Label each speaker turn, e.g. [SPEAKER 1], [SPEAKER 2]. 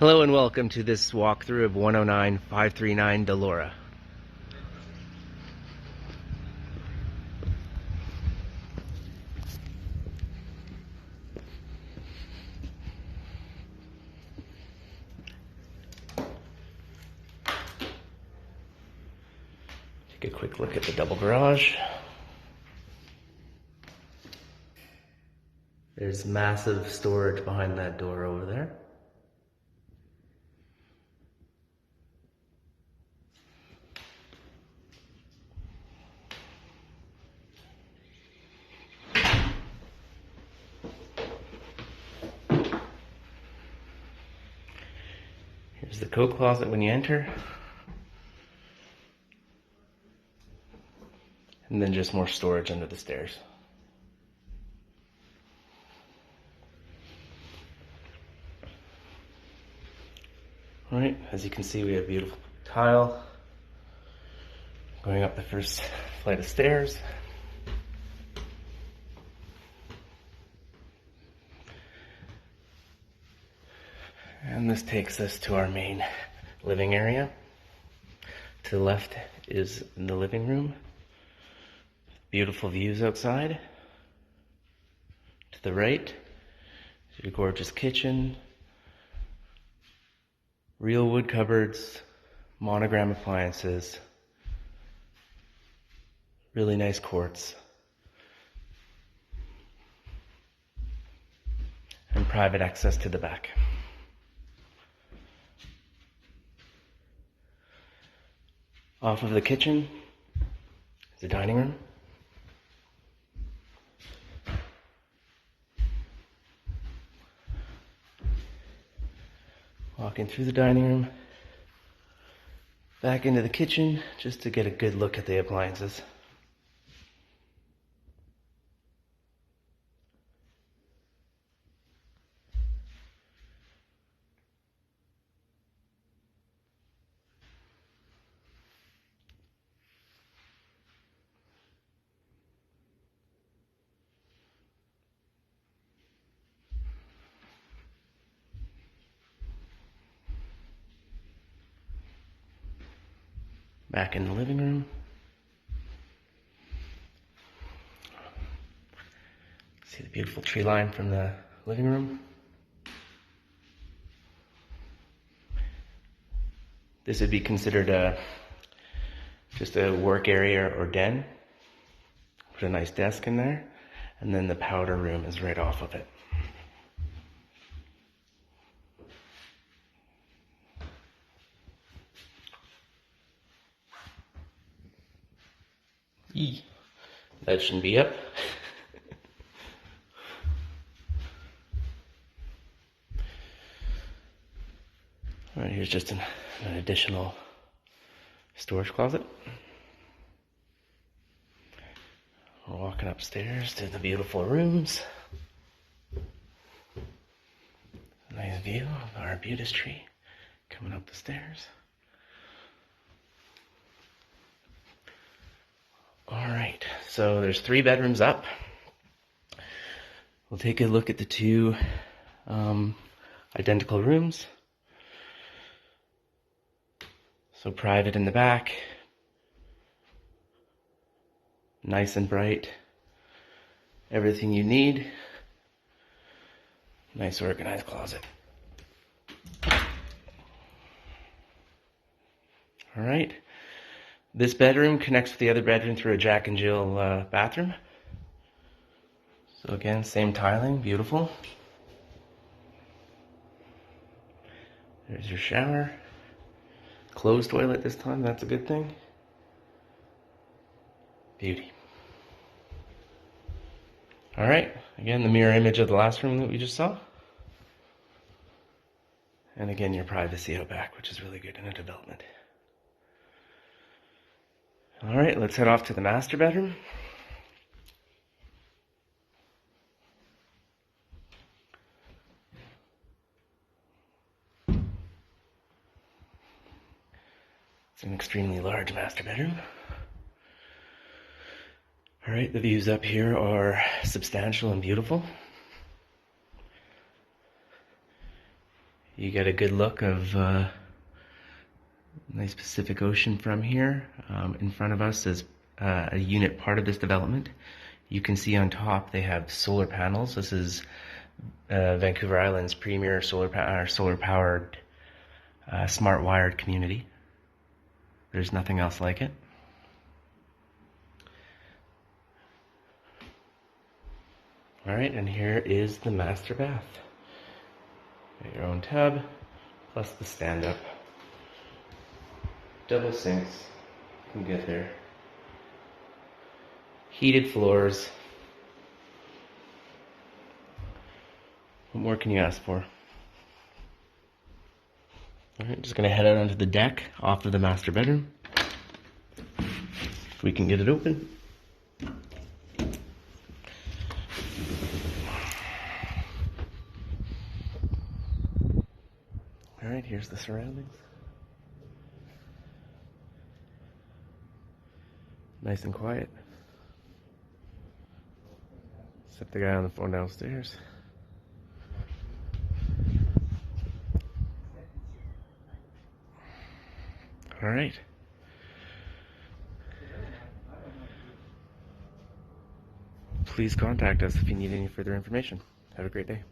[SPEAKER 1] Hello and welcome to this walkthrough of 109539 Delora. Take a quick look at the double garage. There's massive storage behind that door over there. Here's the coat closet when you enter. And then just more storage under the stairs. Alright, as you can see, we have beautiful tile going up the first flight of stairs. And this takes us to our main living area. To the left is the living room. Beautiful views outside. To the right is your gorgeous kitchen. Real wood cupboards, monogram appliances, really nice quartz, and private access to the back. Off of the kitchen is the dining room. Walking through the dining room, back into the kitchen, just to get a good look at the appliances. Back in the living room. See the beautiful tree line from the living room. This would be considered just a work area or den. Put a nice desk in there. And then the powder room is right off of it. That shouldn't be up. All right, here's just an additional storage closet. We're walking upstairs to the beautiful rooms. Nice view of our arbutus tree coming up the stairs. Alright, so there's 3 bedrooms up. We'll take a look at the 2 identical rooms. So private in the back. Nice and bright. Everything you need. Nice organized closet. Alright. This bedroom connects with the other bedroom through a Jack and Jill bathroom. So again, same tiling, beautiful. There's your shower. Closed toilet this time, that's a good thing. Beauty. Alright, again, the mirror image of the last room that we just saw. And again, your privacy out back, which is really good in a development. All right, let's head off to the master bedroom. It's an extremely large master bedroom. All right, the views up here are substantial and beautiful. You get a good look of nice Pacific Ocean from here. In front of us is a unit part of this development. You can see on top they have solar panels. This is Vancouver Island's premier solar-powered smart wired community. There's nothing else like it. Alright, and here is the master bath. Got your own tub, plus the stand-up. Double sinks, you can get there. Heated floors. What more can you ask for? Alright, just gonna head out onto the deck off of the master bedroom. If we can get it open. Alright, here's the surroundings. Nice and quiet. Except the guy on the phone downstairs. Alright. Please contact us if you need any further information. Have a great day.